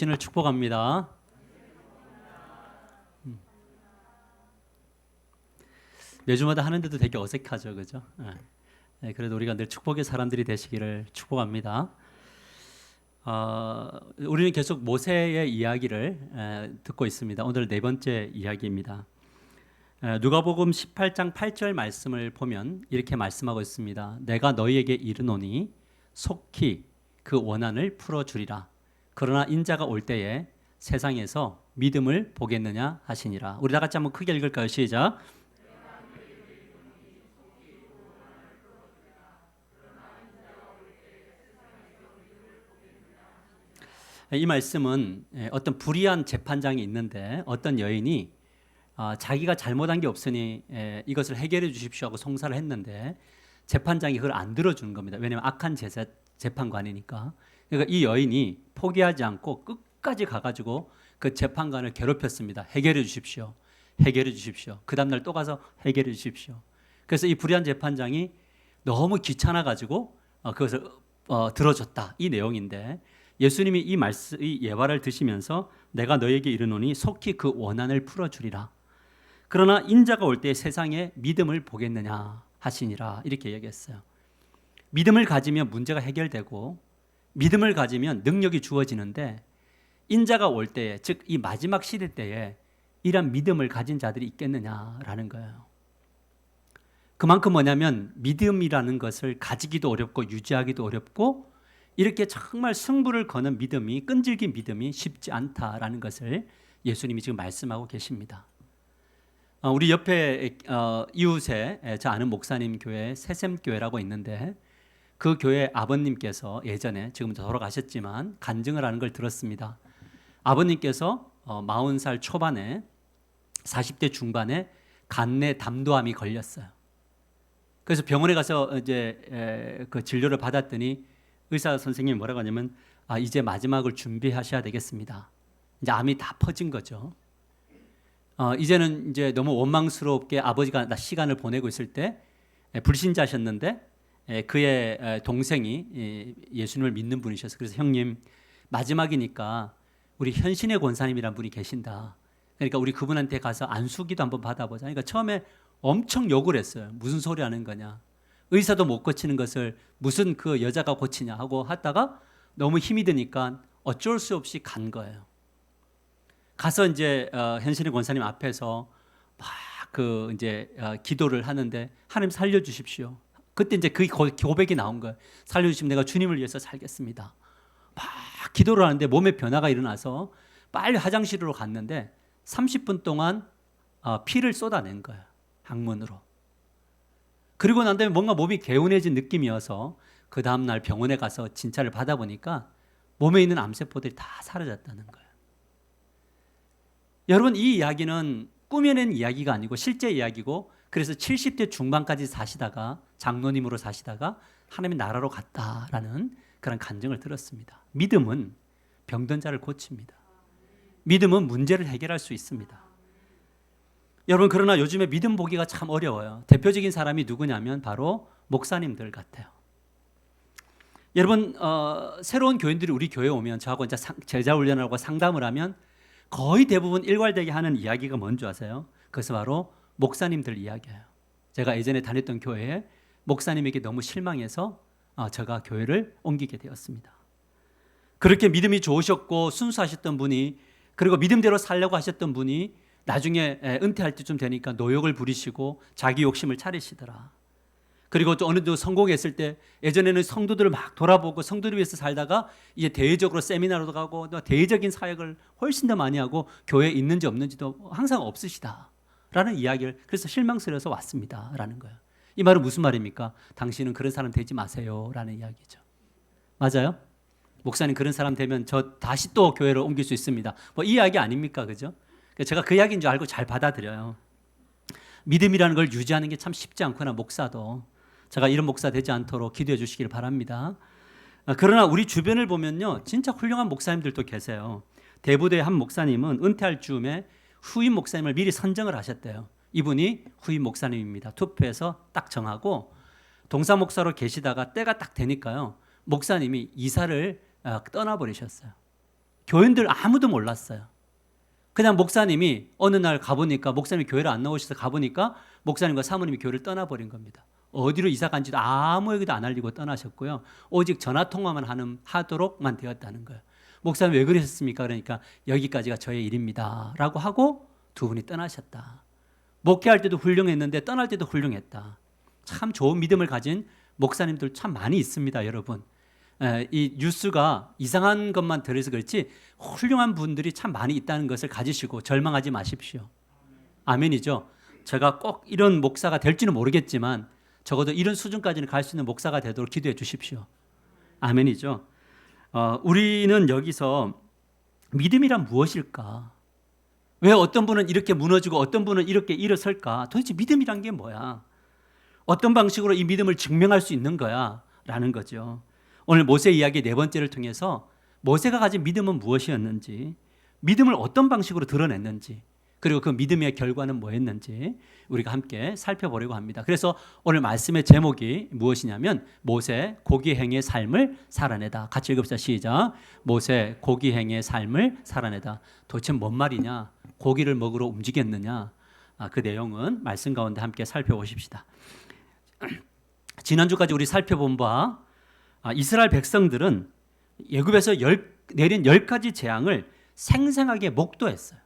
당신을 축복합니다. 매주마다 하는데도 되게 어색하죠, 그죠? 네, 그래도 우리가 늘 축복의 사람들이 되시기를 축복합니다. 우리는 계속 모세의 이야기를 듣고 있습니다. 오늘 네 번째 이야기입니다. 누가복음 18장 8절 말씀을 보면 이렇게 말씀하고 있습니다. 내가 너희에게 이르노니 속히 그 원한을 풀어주리라. 그러나 인자가 올 때에 세상에서 믿음을 보겠느냐 하시니라. 우리 다 같이 한번 크게 읽을까요? 시작. 이 말씀은 어떤 불의한 재판장이 있는데 어떤 여인이 자기가 잘못한 게 없으니 이것을 해결해 주십시오 하고 송사를 했는데 재판장이 그걸 안 들어주는 겁니다. 왜냐하면 악한 재판관이니까. 그러니까 이 여인이 포기하지 않고 끝까지 가가지고 그 재판관을 괴롭혔습니다. 해결해 주십시오. 해결해 주십시오. 그 다음날 또 가서 해결해 주십시오. 그래서 이 불의한 재판장이 너무 귀찮아가지고 그것을 들어줬다. 이 내용인데 예수님이 이 예화를 드시면서 내가 너에게 이르노니 속히 그 원한을 풀어주리라. 그러나 인자가 올 때 세상에 믿음을 보겠느냐 하시니라. 이렇게 얘기했어요. 믿음을 가지면 문제가 해결되고 믿음을 가지면 능력이 주어지는데 인자가 올 때에, 즉 이 마지막 시대 때에 이런 믿음을 가진 자들이 있겠느냐라는 거예요. 그만큼 뭐냐면 믿음이라는 것을 가지기도 어렵고 유지하기도 어렵고 이렇게 정말 승부를 거는 믿음이, 끈질긴 믿음이 쉽지 않다라는 것을 예수님이 지금 말씀하고 계십니다. 우리 옆에 이웃에 저 아는 목사님 교회 새샘교회라고 있는데 그 교회 아버님께서 예전에, 지금 돌아가셨지만 간증을 하는 걸 들었습니다. 아버님께서 40살 초반에 40대 중반에 간내 담도암이 걸렸어요. 그래서 병원에 가서 이제 그 진료를 받았더니 의사 선생님이 뭐라고 하냐면 이제 마지막을 준비하셔야 되겠습니다. 이제 암이 다 퍼진 거죠. 이제는 이제 너무 원망스럽게 아버지가 시간을 보내고 있을 때 불신자셨는데 그의 동생이 예수님을 믿는 분이셨어요. 그래서 형님 마지막이니까 우리 현신의 권사님이라는 분이 계신다. 그러니까 우리 그분한테 가서 안수기도 한번 받아보자. 그러니까 처음에 엄청 욕을 했어요. 무슨 소리 하는 거냐. 의사도 못 고치는 것을 무슨 그 여자가 고치냐 하고 하다가 너무 힘이 드니까 어쩔 수 없이 간 거예요. 가서 이제 현신의 권사님 앞에서 막 그 이제 기도를 하는데 하나님 살려주십시오. 그때 이제 그 고백이 나온 거예요. 살려주시면 내가 주님을 위해서 살겠습니다. 막 기도를 하는데 몸에 변화가 일어나서 빨리 화장실로 갔는데 30분 동안 피를 쏟아낸 거예요. 항문으로. 그리고 난 다음에 뭔가 몸이 개운해진 느낌이어서 그 다음날 병원에 가서 진찰을 받아보니까 몸에 있는 암세포들이 다 사라졌다는 거예요. 여러분, 이 이야기는 꾸며낸 이야기가 아니고 실제 이야기고, 그래서 70대 중반까지 사시다가 장로님으로 사시다가 하나님의 나라로 갔다라는 그런 간증을 들었습니다. 믿음은 병든 자를 고칩니다. 믿음은 문제를 해결할 수 있습니다. 여러분, 그러나 요즘에 믿음 보기가 참 어려워요. 대표적인 사람이 누구냐면 바로 목사님들 같아요. 여러분, 새로운 교인들이 우리 교회에 오면 저하고 이제 제자 훈련하고 상담을 하면 거의 대부분 일괄되게 하는 이야기가 뭔지 아세요? 그것은 바로 목사님들 이야기예요. 제가 예전에 다녔던 교회에 목사님에게 너무 실망해서 제가 교회를 옮기게 되었습니다. 그렇게 믿음이 좋으셨고 순수하셨던 분이, 그리고 믿음대로 살려고 하셨던 분이 나중에 은퇴할 때쯤 되니까 노욕을 부리시고 자기 욕심을 차리시더라. 그리고 또 어느 정도 성공했을 때 예전에는 성도들을 막 돌아보고 성도를 위해서 살다가 이제 대외적으로 세미나로도 가고 대외적인 사역을 훨씬 더 많이 하고 교회에 있는지 없는지도 항상 없으시다라는 이야기를, 그래서 실망스러워서 왔습니다라는 거예요. 이 말은 무슨 말입니까? 당신은 그런 사람 되지 마세요라는 이야기죠. 맞아요? 목사님 그런 사람 되면 저 다시 또 교회를 옮길 수 있습니다. 뭐 이 이야기 아닙니까? 그죠? 제가 그 이야기인 줄 알고 잘 받아들여요. 믿음이라는 걸 유지하는 게 참 쉽지 않구나, 목사도. 제가 이런 목사 되지 않도록 기도해 주시길 바랍니다. 그러나 우리 주변을 보면요, 진짜 훌륭한 목사님들도 계세요. 대부도의 한 목사님은 은퇴할 즈음에 후임 목사님을 미리 선정을 하셨대요. 이분이 후임 목사님입니다. 투표해서 딱 정하고 동사 목사로 계시다가 때가 딱 되니까요, 목사님이 이사를 떠나버리셨어요. 교인들 아무도 몰랐어요. 그냥 목사님이 어느 날 가보니까 목사님이 교회를 안 나오셔서 가보니까 목사님과 사모님이 교회를 떠나버린 겁니다. 어디로 이사 간지도 아무에게도 안 알리고 떠나셨고요. 오직 전화통화만 하도록만 되었다는 거예요. 목사님 왜 그러셨습니까? 그러니까 여기까지가 저의 일입니다 라고 하고 두 분이 떠나셨다. 목회할 때도 훌륭했는데 떠날 때도 훌륭했다. 참 좋은 믿음을 가진 목사님들 참 많이 있습니다, 여러분. 이 뉴스가 이상한 것만 들어서 그렇지 훌륭한 분들이 참 많이 있다는 것을 가지시고 절망하지 마십시오. 아멘이죠. 제가 꼭 이런 목사가 될지는 모르겠지만 적어도 이런 수준까지는 갈 수 있는 목사가 되도록 기도해 주십시오. 아멘이죠. 우리는 여기서 믿음이란 무엇일까? 왜 어떤 분은 이렇게 무너지고 어떤 분은 이렇게 일어설까? 도대체 믿음이란 게 뭐야? 어떤 방식으로 이 믿음을 증명할 수 있는 거야? 라는 거죠. 오늘 모세 이야기 네 번째를 통해서 모세가 가진 믿음은 무엇이었는지, 믿음을 어떤 방식으로 드러냈는지, 그리고 그 믿음의 결과는 뭐였는지 우리가 함께 살펴보려고 합니다. 그래서 오늘 말씀의 제목이 무엇이냐면 모세 고기행의 삶을 살아내다. 같이 읽읍시다. 시작. 모세 고기행의 삶을 살아내다. 도대체 뭔 말이냐? 고기를 먹으러 움직였느냐? 그 내용은 말씀 가운데 함께 살펴보십시다. 지난주까지 우리 살펴본 바 이스라엘 백성들은 애굽에서 내린 10가지 재앙을 생생하게 목도했어요.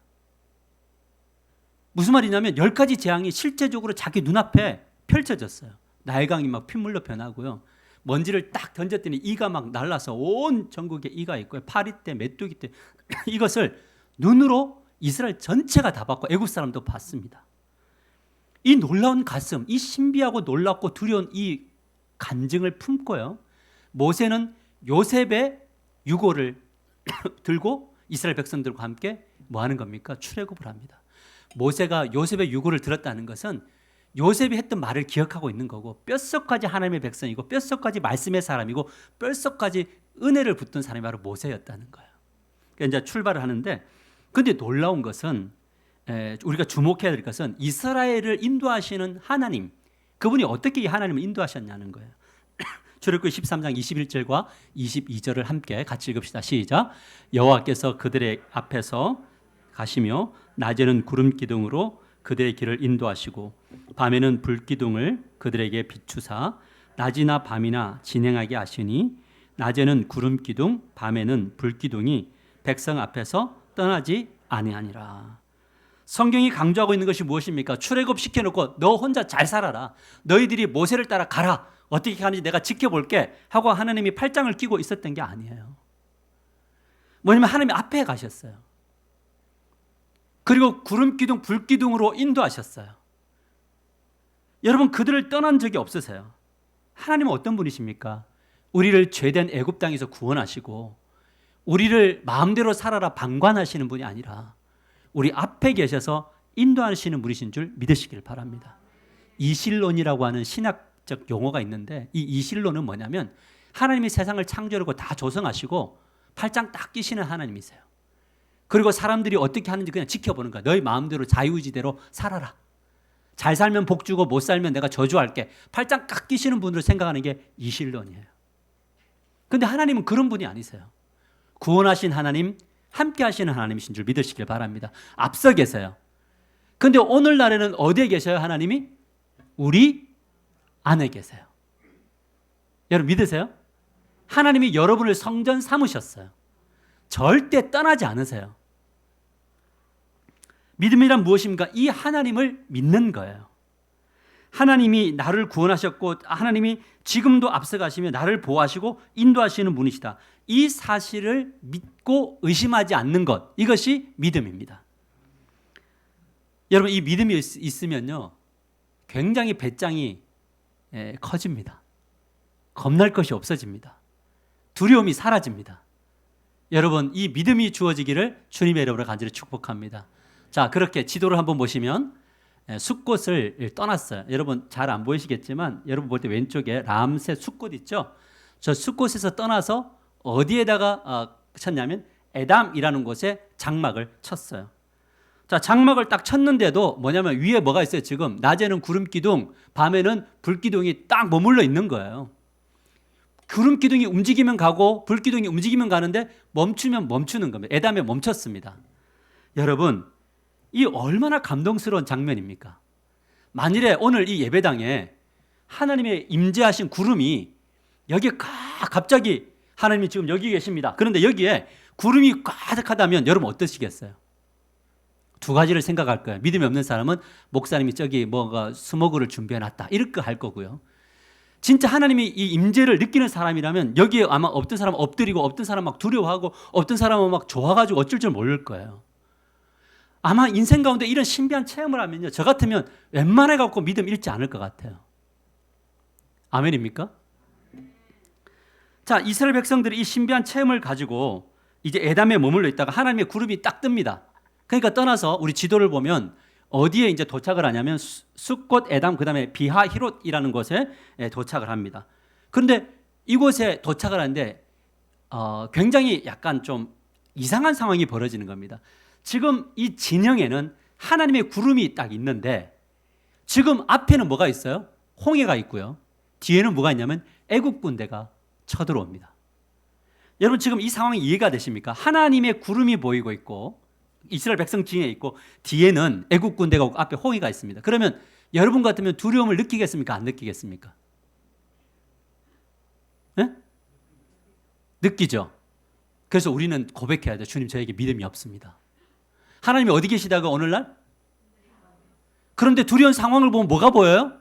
무슨 말이냐면 10가지 재앙이 실제적으로 자기 눈앞에 펼쳐졌어요. 나일강이 막 핏물로 변하고요. 먼지를 딱 던졌더니 이가 막 날라서 온 전국에 이가 있고요. 파리떼, 메뚜기떼 이것을 눈으로 이스라엘 전체가 다 봤고 애굽 사람도 봤습니다. 이 놀라운 가슴, 이 신비하고 놀랍고 두려운 이 간증을 품고요. 모세는 요셉의 유고를 들고 이스라엘 백성들과 함께 뭐 하는 겁니까? 출애굽을 합니다. 모세가 요셉의 유고를 들었다는 것은 요셉이 했던 말을 기억하고 있는 거고 뼛속까지 하나님의 백성이고 뼛속까지 말씀의 사람이고 뼛속까지 은혜를 붙든 사람이 바로 모세였다는 거예요. 그러니까 이제 출발을 하는데 근데 놀라운 것은 우리가 주목해야 될 것은 이스라엘을 인도하시는 하나님, 그분이 어떻게 이 하나님을 인도하셨냐는 거예요. 출애굽기 13장 21절과 22절을 함께 같이 읽읍시다. 시작. 여호와께서 그들의 앞에서 가시며 낮에는 구름 기둥으로 그들의 길을 인도하시고 밤에는 불 기둥을 그들에게 비추사 낮이나 밤이나 진행하게 하시니 낮에는 구름 기둥 밤에는 불 기둥이 백성 앞에서 떠나지 아니하니라. 성경이 강조하고 있는 것이 무엇입니까? 출애굽 시켜놓고 너 혼자 잘 살아라. 너희들이 모세를 따라 가라. 어떻게 하는지 내가 지켜볼게 하고 하나님이 팔짱을 끼고 있었던 게 아니에요. 뭐냐면 하나님이 앞에 가셨어요. 그리고 구름 기둥, 불 기둥으로 인도하셨어요. 여러분 그들을 떠난 적이 없으세요. 하나님은 어떤 분이십니까? 우리를 죄된 애굽 땅에서 구원하시고 우리를 마음대로 살아라 방관하시는 분이 아니라 우리 앞에 계셔서 인도하시는 분이신 줄 믿으시길 바랍니다. 이실론이라고 하는 신학적 용어가 있는데 이 이실론은 뭐냐면 하나님이 세상을 창조하고 다 조성하시고 팔짱 딱 끼시는 하나님이세요. 그리고 사람들이 어떻게 하는지 그냥 지켜보는 거야. 너희 마음대로 자유의지대로 살아라. 잘 살면 복 주고 못 살면 내가 저주할게. 팔짱 딱 끼시는 분으로 생각하는 게 이실론이에요. 근데 하나님은 그런 분이 아니세요. 구원하신 하나님, 함께 하시는 하나님이신 줄 믿으시길 바랍니다. 앞서 계세요. 근데 오늘날에는 어디에 계셔요, 하나님이? 우리 안에 계세요. 여러분 믿으세요? 하나님이 여러분을 성전 삼으셨어요. 절대 떠나지 않으세요. 믿음이란 무엇입니까? 이 하나님을 믿는 거예요. 하나님이 나를 구원하셨고 하나님이 지금도 앞서가시며 나를 보호하시고 인도하시는 분이시다. 이 사실을 믿고 의심하지 않는 것, 이것이 믿음입니다. 여러분 이 믿음이 있으면요 굉장히 배짱이 커집니다. 겁날 것이 없어집니다. 두려움이 사라집니다. 여러분 이 믿음이 주어지기를 주님의 이름으로 간절히 축복합니다. 자, 그렇게 지도를 한번 보시면 숫곳을 떠났어요. 여러분 잘 안 보이시겠지만 여러분 볼 때 왼쪽에 람셋 숫곳 있죠? 저 숫곳에서 떠나서 어디에다가 쳤냐면 에담이라는 곳에 장막을 쳤어요. 자, 장막을 딱 쳤는데도 뭐냐면 위에 뭐가 있어요? 지금 낮에는 구름 기둥, 밤에는 불 기둥이 딱 머물러 있는 거예요. 구름 기둥이 움직이면 가고 불 기둥이 움직이면 가는데 멈추면 멈추는 겁니다. 에담에 멈췄습니다. 여러분, 이 얼마나 감동스러운 장면입니까? 만일에 오늘 이 예배당에 하나님의 임재하신 구름이 여기에 갑자기 하나님이 지금 여기 계십니다. 그런데 여기에 구름이 가득하다면 여러분 어떠시겠어요? 두 가지를 생각할 거예요. 믿음이 없는 사람은 목사님이 저기 뭐가 스모그를 준비해놨다 이렇게 할 거고요. 진짜 하나님이 이 임재를 느끼는 사람이라면 여기에 아마 어떤 사람은 엎드리고 어떤 사람은 막 두려워하고 어떤 사람은 막 좋아가지고 어쩔 줄 모를 거예요. 아마 인생 가운데 이런 신비한 체험을 하면요, 저 같으면 웬만해 갖고 믿음 잃지 않을 것 같아요. 아멘입니까? 자, 이스라엘 백성들이 이 신비한 체험을 가지고 이제 에담에 머물러 있다가 하나님의 구름이 딱 뜹니다. 그러니까 떠나서 우리 지도를 보면 어디에 이제 도착을 하냐면 숫곳 에담 그다음에 비하 히롯이라는 곳에 도착을 합니다. 그런데 이곳에 도착을 하는데 굉장히 약간 좀 이상한 상황이 벌어지는 겁니다. 지금 이 진영에는 하나님의 구름이 딱 있는데 지금 앞에는 뭐가 있어요? 홍해가 있고요. 뒤에는 뭐가 있냐면 애국 군대가 쳐들어옵니다. 여러분 지금 이 상황이 이해가 되십니까? 하나님의 구름이 보이고 있고 이스라엘 백성 진영에 있고 뒤에는 애국 군대가 오고 앞에 홍해가 있습니다. 그러면 여러분 같으면 두려움을 느끼겠습니까? 안 느끼겠습니까? 네? 느끼죠. 그래서 우리는 고백해야 돼요. 주님, 저에게 믿음이 없습니다. 하나님이 어디 계시다가 오늘날? 그런데 두려운 상황을 보면 뭐가 보여요?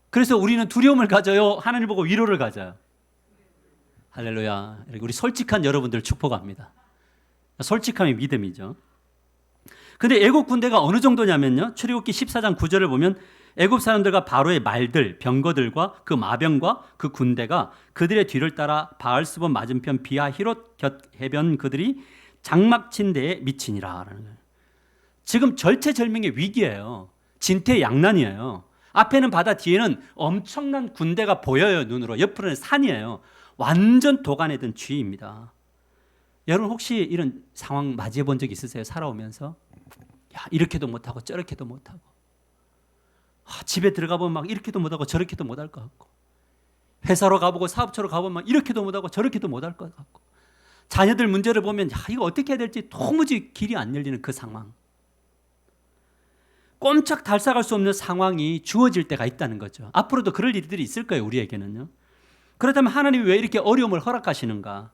그래서 우리는 두려움을 가져요? 하나님 보고 위로를 가져요? 할렐루야. 우리 솔직한 여러분들 축복합니다. 솔직함이 믿음이죠. 근데 애국 군대가 어느 정도냐면요, 출애굽기 14장 9절을 보면 애국 사람들과 바로의 말들, 병거들과 그 마병과 그 군대가 그들의 뒤를 따라 바알스본 맞은편 비하 히롯 곁 해변 그들이 장막친 데에 미치니라. 지금 절체절명의 위기예요. 진퇴양난이에요. 앞에는 바다, 뒤에는 엄청난 군대가 보여요. 눈으로. 옆으로는 산이에요. 완전 도간에 든 쥐입니다. 여러분 혹시 이런 상황 맞이해 본 적 있으세요? 살아오면서 야, 이렇게도 못하고 저렇게도 못하고 집에 들어가 보면 막 이렇게도 못하고 저렇게도 못할 것 같고 회사로 가보고 사업처로 가보면 막 이렇게도 못하고 저렇게도 못할 것 같고 자녀들 문제를 보면 야, 이거 어떻게 해야 될지 도무지 길이 안 열리는 그 상황, 꼼짝 달싹할 수 없는 상황이 주어질 때가 있다는 거죠. 앞으로도 그럴 일들이 있을 거예요. 우리에게는요. 그렇다면 하나님이 왜 이렇게 어려움을 허락하시는가?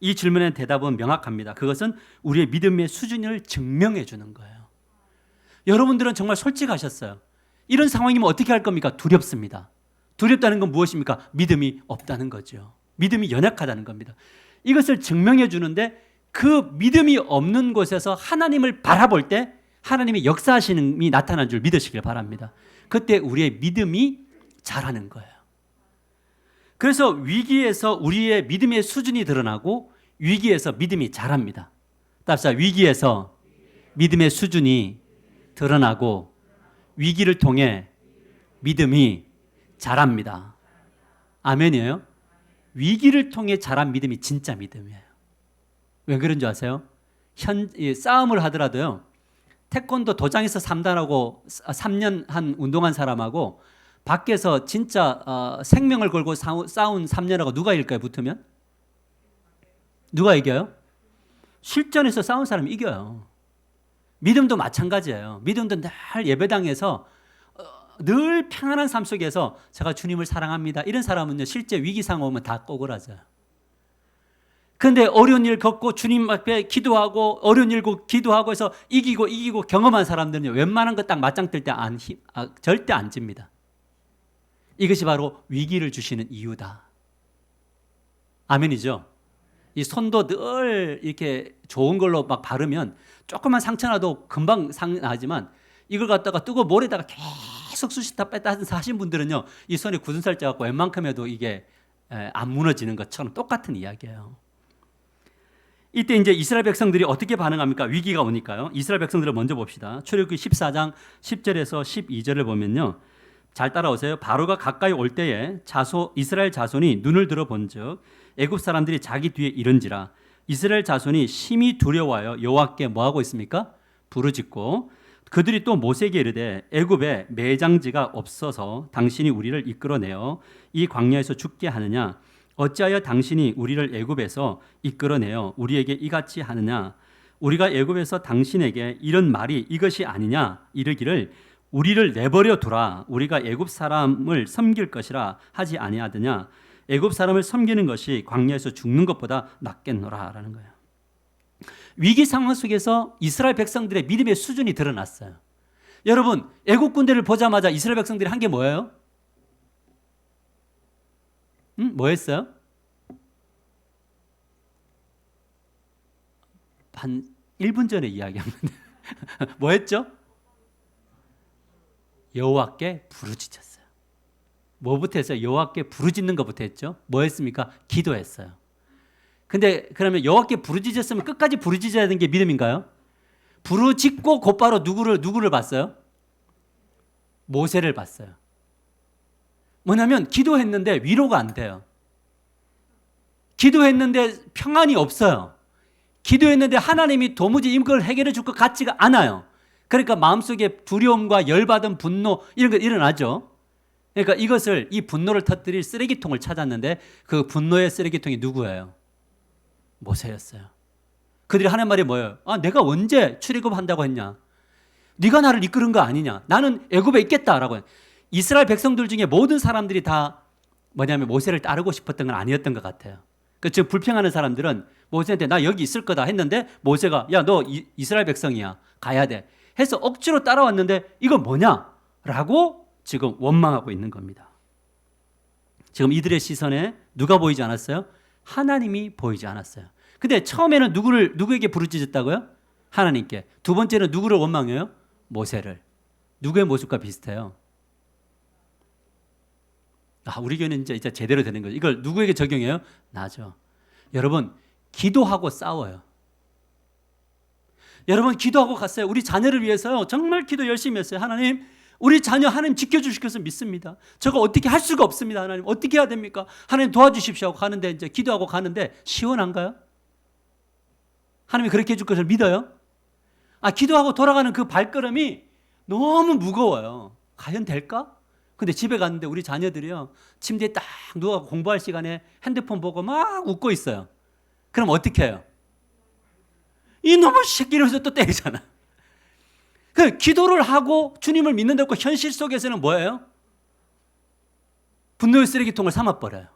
이 질문의 대답은 명확합니다. 그것은 우리의 믿음의 수준을 증명해 주는 거예요. 여러분들은 정말 솔직하셨어요. 이런 상황이면 어떻게 할 겁니까? 두렵습니다. 두렵다는 건 무엇입니까? 믿음이 없다는 거죠. 믿음이 연약하다는 겁니다. 이것을 증명해 주는데 그 믿음이 없는 곳에서 하나님을 바라볼 때 하나님의 역사하심이 나타난 줄 믿으시길 바랍니다. 그때 우리의 믿음이 자라는 거예요. 그래서 위기에서 우리의 믿음의 수준이 드러나고 위기에서 믿음이 자랍니다. 답사, 위기에서 믿음의 수준이 드러나고 위기를 통해 믿음이 자랍니다. 아멘이에요? 위기를 통해 자란 믿음이 진짜 믿음이에요. 왜 그런 줄 아세요? 싸움을 하더라도요, 태권도 도장에서 3단하고 3년 한 운동한 사람하고 밖에서 진짜 생명을 걸고 싸운 3년하고 누가 이길까요? 붙으면? 누가 이겨요? 실전에서 싸운 사람이 이겨요. 믿음도 마찬가지예요. 믿음도 늘 예배당에서 늘 평안한 삶 속에서 제가 주님을 사랑합니다, 이런 사람은요, 실제 위기 상황 오면 다 꼬그라져요. 그런데 어려운 일 겪고 주님 앞에 기도하고 어려운 일 기도하고 해서 이기고 경험한 사람들은요, 웬만한 거 딱 맞짱 뜰 때 절대 안 집니다. 이것이 바로 위기를 주시는 이유다. 아멘이죠? 이 손도 늘 이렇게 좋은 걸로 막 바르면 조금만 상처나도 금방 상하지만 이걸 갖다가 뜨거운 물에다가 계속 수시다 뺐다 하신 분들은요, 이 손에 굳은 살짝 갖고 웬만큼 해도 이게 안 무너지는 것처럼 똑같은 이야기예요. 이때 이제 이스라엘 백성들이 어떻게 반응합니까? 위기가 오니까요. 이스라엘 백성들을 먼저 봅시다. 출애굽기 14장 10절에서 12절을 보면요, 잘 따라오세요. 바로가 가까이 올 때에 이스라엘 자손이 눈을 들어본즉 애굽 사람들이 자기 뒤에 이른지라. 이스라엘 자손이 심히 두려워하여 여호와께 뭐하고 있습니까? 부르짖고 그들이 또 모세에게 이르되 애굽에 매장지가 없어서 당신이 우리를 이끌어내어 이 광야에서 죽게 하느냐? 어찌하여 당신이 우리를 애굽에서 이끌어내어 우리에게 이같이 하느냐? 우리가 애굽에서 당신에게 이런 말이 이것이 아니냐? 이르기를 우리를 내버려 두라. 우리가 애굽 사람을 섬길 것이라 하지 아니하더냐? 애굽 사람을 섬기는 것이 광야에서 죽는 것보다 낫겠노라라는 거예요. 위기 상황 속에서 이스라엘 백성들의 믿음의 수준이 드러났어요. 여러분, 애국 군대를 보자마자 이스라엘 백성들이 한 게 뭐예요? 뭐 했어요? 한 1분 전에 이야기합니다. 뭐 했죠? 여호와께 부르짖었어요. 뭐부터 했어요? 여호와께 부르짖는 것부터 했죠. 뭐 했습니까? 기도했어요. 근데 그러면 여호와께 부르짖었으면 끝까지 부르짖어야 되는 게 믿음인가요? 부르짖고 곧바로 누구를 봤어요? 모세를 봤어요. 뭐냐면 기도했는데 위로가 안 돼요. 기도했는데 평안이 없어요. 기도했는데 하나님이 도무지 이걸 해결해 줄 것 같지가 않아요. 그러니까 마음속에 두려움과 열받음, 분노 이런 거 일어나죠. 그러니까 이 분노를 터뜨릴 쓰레기통을 찾았는데 그 분노의 쓰레기통이 누구예요? 모세였어요. 그들이 하는 말이 뭐예요? 내가 언제 출애굽한다고 했냐? 네가 나를 이끄는 거 아니냐? 나는 애굽에 있겠다라고. 이스라엘 백성들 중에 모든 사람들이 다 뭐냐면 모세를 따르고 싶었던 건 아니었던 것 같아요. 즉 불평하는 사람들은 모세한테 나 여기 있을 거다 했는데 모세가 야, 너 이스라엘 백성이야. 가야 돼. 해서 억지로 따라왔는데 이건 뭐냐? 라고 지금 원망하고 있는 겁니다. 지금 이들의 시선에 누가 보이지 않았어요? 하나님이 보이지 않았어요. 근데 처음에는 누구에게 부르짖었다고요? 하나님께. 두 번째는 누구를 원망해요? 모세를. 누구의 모습과 비슷해요? 우리 교회는 이제 제대로 되는 거죠. 이걸 누구에게 적용해요? 나죠. 여러분, 기도하고 싸워요. 여러분, 기도하고 갔어요. 우리 자녀를 위해서요. 정말 기도 열심히 했어요. 하나님, 우리 자녀 하나님 지켜주실 것을 믿습니다. 저거 어떻게 할 수가 없습니다. 하나님, 어떻게 해야 됩니까? 하나님 도와주십시오 하고 가는데 이제 기도하고 가는데 시원한가요? 하나님이 그렇게 해줄 것을 믿어요? 기도하고 돌아가는 그 발걸음이 너무 무거워요. 과연 될까? 근데 집에 갔는데 우리 자녀들이요. 침대에 딱 누워 공부할 시간에 핸드폰 보고 막 웃고 있어요. 그럼 어떻게 해요? 이놈의 새끼 이러면서 또 때리잖아. 그 기도를 하고 주님을 믿는다고 현실 속에서는 뭐예요? 분노의 쓰레기통을 삼아버려요.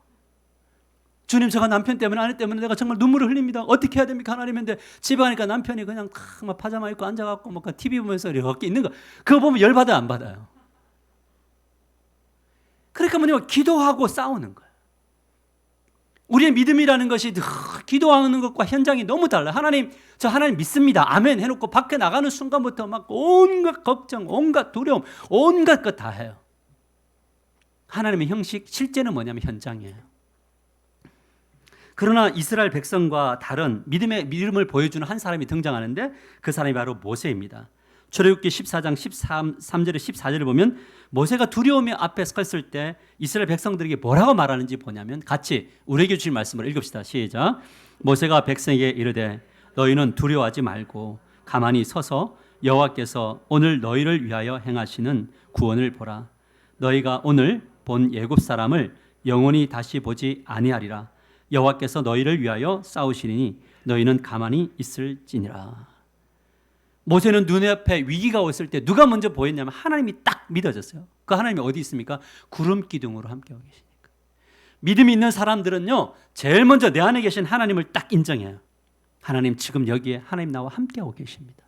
주님, 제가 남편 때문에 아내 때문에 내가 정말 눈물을 흘립니다. 어떻게 해야 됩니까? 하나님인데 집에 가니까 남편이 그냥 막 파자마 입고 앉아갖고 막 TV 보면서 이렇게 있는 거. 그거 보면 열받아요, 안 받아요? 그러니까 뭐냐면 기도하고 싸우는 거예요. 우리의 믿음이라는 것이 기도하는 것과 현장이 너무 달라요. 하나님, 저 하나님 믿습니다. 아멘 해놓고 밖에 나가는 순간부터 막 온갖 걱정, 온갖 두려움, 온갖 것 다 해요. 하나님의 형식, 실제는 뭐냐면 현장이에요. 그러나 이스라엘 백성과 다른 믿음을 보여주는 한 사람이 등장하는데 그 사람이 바로 모세입니다. 출애굽기 14장 13절에 14절을 보면 모세가 두려움의 앞에 섰을 때 이스라엘 백성들에게 뭐라고 말하는지 보냐면 같이 우리에게 주신 말씀을 읽읍시다. 시작. 모세가 백성에게 이르되 너희는 두려워하지 말고 가만히 서서 여호와께서 오늘 너희를 위하여 행하시는 구원을 보라. 너희가 오늘 본 애굽 사람을 영원히 다시 보지 아니하리라. 여호와께서 너희를 위하여 싸우시니 너희는 가만히 있을지니라. 모세는 눈앞에 위기가 왔을 때 누가 먼저 보였냐면 하나님이 딱 믿어졌어요. 그 하나님이 어디 있습니까? 구름 기둥으로 함께하고 계시니까. 믿음이 있는 사람들은요, 제일 먼저 내 안에 계신 하나님을 딱 인정해요. 하나님, 지금 여기에 하나님 나와 함께하고 계십니다.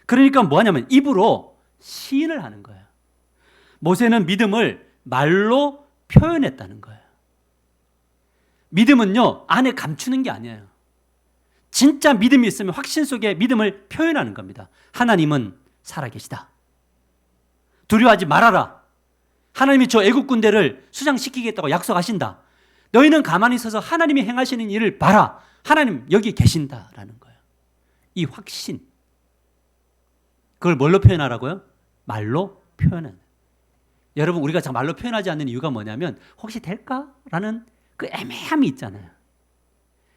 그러니까 뭐 하냐면 입으로 시인을 하는 거예요. 모세는 믿음을 말로 표현했다는 거예요. 믿음은요, 안에 감추는 게 아니에요. 진짜 믿음이 있으면 확신 속에 믿음을 표현하는 겁니다. 하나님은 살아계시다. 두려워하지 말아라. 하나님이 저 애국 군대를 수장시키겠다고 약속하신다. 너희는 가만히 서서 하나님이 행하시는 일을 봐라. 하나님 여기 계신다라는 거예요. 이 확신. 그걸 뭘로 표현하라고요? 말로 표현하는. 여러분, 우리가 잘 말로 표현하지 않는 이유가 뭐냐면 혹시 될까라는 그 애매함이 있잖아요.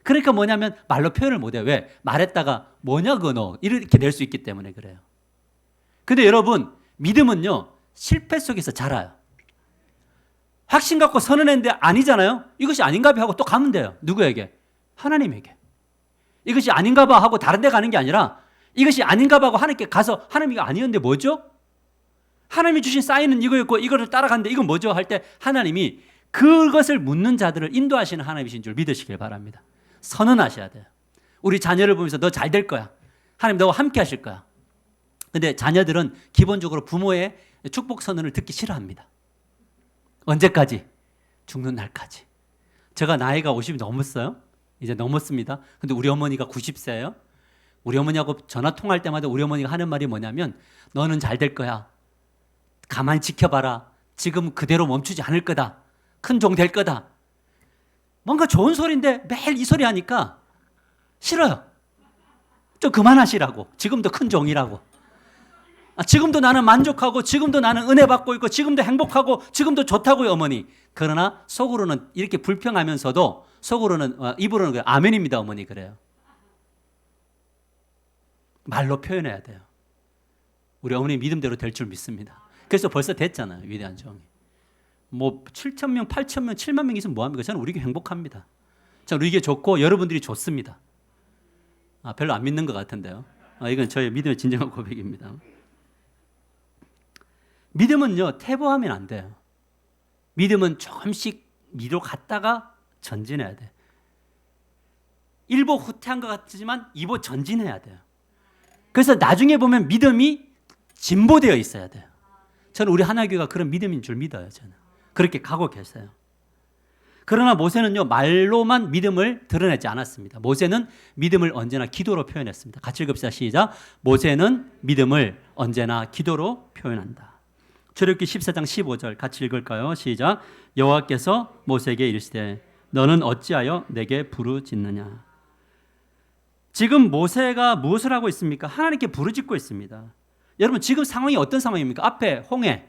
그러니까 뭐냐면 말로 표현을 못해요. 왜? 말했다가 뭐냐 그거 너 이렇게 될 수 있기 때문에 그래요. 근데 여러분, 믿음은요, 실패 속에서 자라요. 확신 갖고 선언했는데 아니잖아요. 이것이 아닌가 봐 하고 또 가면 돼요. 누구에게? 하나님에게. 이것이 아닌가 봐 하고 다른 데 가는 게 아니라 이것이 아닌가 봐 하고 하나님께 가서 하나님이 아니었는데 뭐죠? 하나님이 주신 사인은 이거였고 이거를 따라갔는데 이건 뭐죠? 할 때 하나님이 그것을 묻는 자들을 인도하시는 하나님이신 줄 믿으시길 바랍니다. 선언하셔야 돼요. 우리 자녀를 보면서 너 잘 될 거야. 하나님 너와 함께 하실 거야. 근데 자녀들은 기본적으로 부모의 축복 선언을 듣기 싫어합니다. 언제까지? 죽는 날까지. 제가 나이가 50이 넘었어요. 이제 넘었습니다. 근데 우리 어머니가 90세예요. 우리 어머니하고 전화 통화할 때마다 우리 어머니가 하는 말이 뭐냐면 너는 잘 될 거야. 가만히 지켜봐라. 지금 그대로 멈추지 않을 거다. 큰 종 될 거다. 뭔가 좋은 소리인데 매일 이 소리 하니까 싫어요. 좀 그만하시라고. 지금도 큰 종이라고. 지금도 나는 만족하고 지금도 나는 은혜 받고 있고 지금도 행복하고 지금도 좋다고요, 어머니. 그러나 속으로는 이렇게 불평하면서도 속으로는 입으로는 아멘입니다, 어머니. 그래요. 말로 표현해야 돼요. 우리 어머니 믿음대로 될 줄 믿습니다. 그래서 벌써 됐잖아요, 위대한 종이. 뭐 7천 명, 8천 명, 7만 명 있으면 뭐합니까? 저는 우리 교회 행복합니다. 저는 우리 교회 좋고 여러분들이 좋습니다. 별로 안 믿는 것 같은데요. 이건 저의 믿음의 진정한 고백입니다. 믿음은요, 퇴보하면 안 돼요. 믿음은 조금씩 미로 갔다가 전진해야 돼요. 1보 후퇴한 것 같지만 2보 전진해야 돼요. 그래서 나중에 보면 믿음이 진보되어 있어야 돼요. 저는 우리 하나교회가 그런 믿음인 줄 믿어요. 저는 그렇게 가고 계세요. 그러나 모세는요, 말로만 믿음을 드러내지 않았습니다. 모세는 믿음을 언제나 기도로 표현했습니다. 같이 읽읍시다. 시작. 모세는 믿음을 언제나 기도로 표현한다. 출애굽기 14장 15절 같이 읽을까요? 시작. 여호와께서 모세에게 이르시되 너는 어찌하여 내게 부르짖느냐. 지금 모세가 무엇을 하고 있습니까? 하나님께 부르짖고 있습니다. 여러분, 지금 상황이 어떤 상황입니까? 앞에 홍해,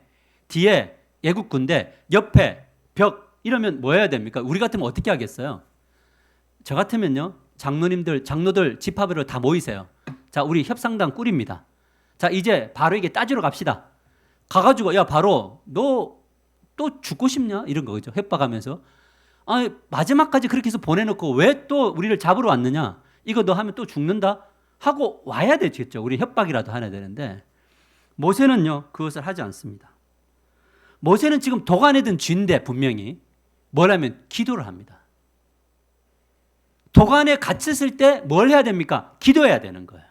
뒤에 애국 군대, 옆에 벽, 이러면 뭐 해야 됩니까? 우리 같으면 어떻게 하겠어요? 저 같으면요, 장로들 집합으로 다 모이세요. 자, 우리 협상단 꾸립니다. 자, 이제 바로에게 따지러 갑시다. 가가지고 야, 바로 너 또 죽고 싶냐? 이런 거죠. 협박하면서. 마지막까지 그렇게 해서 보내놓고 왜 또 우리를 잡으러 왔느냐? 이거 너 하면 또 죽는다? 하고 와야 되겠죠. 우리 협박이라도 해야 되는데 모세는요, 그것을 하지 않습니다. 모세는 지금 도간에 든 쥐인데 분명히 뭐라면 기도를 합니다. 도간에 갇혔을 때 뭘 해야 됩니까? 기도해야 되는 거예요.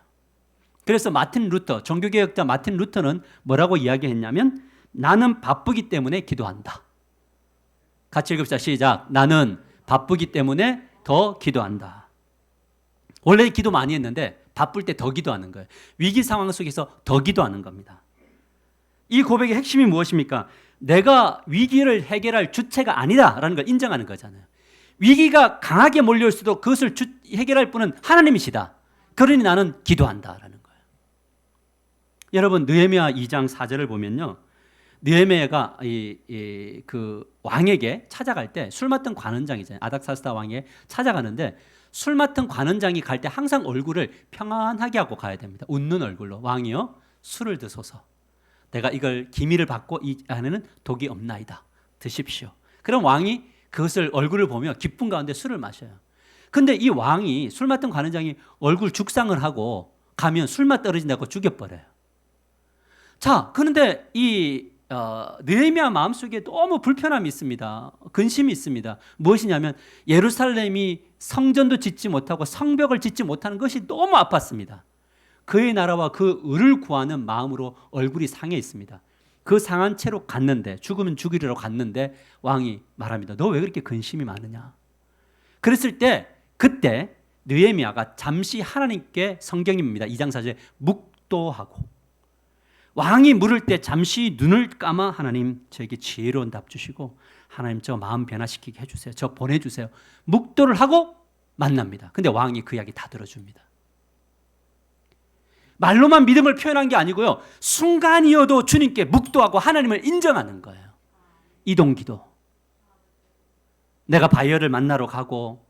그래서 마틴 루터, 종교개혁자 마틴 루터는 뭐라고 이야기했냐면 나는 바쁘기 때문에 기도한다. 같이 읽읍시다. 시작. 나는 바쁘기 때문에 더 기도한다. 원래 기도 많이 했는데 바쁠 때 더 기도하는 거예요. 위기 상황 속에서 더 기도하는 겁니다. 이 고백의 핵심이 무엇입니까? 내가 위기를 해결할 주체가 아니다라는 걸 인정하는 거잖아요. 위기가 강하게 몰려올 수도 그것을 해결할 분은 하나님이시다. 그러니 나는 기도한다라는 거예요. 여러분, 느헤미야 2장 4절을 보면요, 느헤미야가 그 왕에게 찾아갈 때 술 맡은 관원장이잖아요. 아닥사스다 왕에 찾아가는데 술 맡은 관원장이 갈 때 항상 얼굴을 평안하게 하고 가야 됩니다. 웃는 얼굴로. 왕이요, 술을 드소서. 내가 이걸 기미를 받고 이 안에는 독이 없나이다. 드십시오. 그럼 왕이 그것을 얼굴을 보며 기쁜 가운데 술을 마셔요. 근데 이 왕이 술 맡은 관원장이 얼굴 죽상을 하고 가면 술맛 떨어진다고 죽여버려요. 자, 그런데 이 느헤미야 마음속에 너무 불편함이 있습니다. 근심이 있습니다. 무엇이냐면 예루살렘이 성전도 짓지 못하고 성벽을 짓지 못하는 것이 너무 아팠습니다. 그의 나라와 그 의를 구하는 마음으로 얼굴이 상해 있습니다. 그 상한 채로 갔는데, 죽으면 죽이려고 갔는데 왕이 말합니다. 너 왜 그렇게 근심이 많으냐? 그랬을 때 그때 느헤미야가 잠시 하나님께, 성경입니다. 2장 4절에 묵도하고, 왕이 물을 때 잠시 눈을 감아 하나님 저에게 지혜로운 답 주시고 하나님 저 마음 변화시키게 해주세요. 저 보내주세요. 묵도를 하고 만납니다. 근데 왕이 그 이야기 다 들어줍니다. 말로만 믿음을 표현한 게 아니고요, 순간이어도 주님께 묵도하고 하나님을 인정하는 거예요. 이동기도. 내가 바이어를 만나러 가고,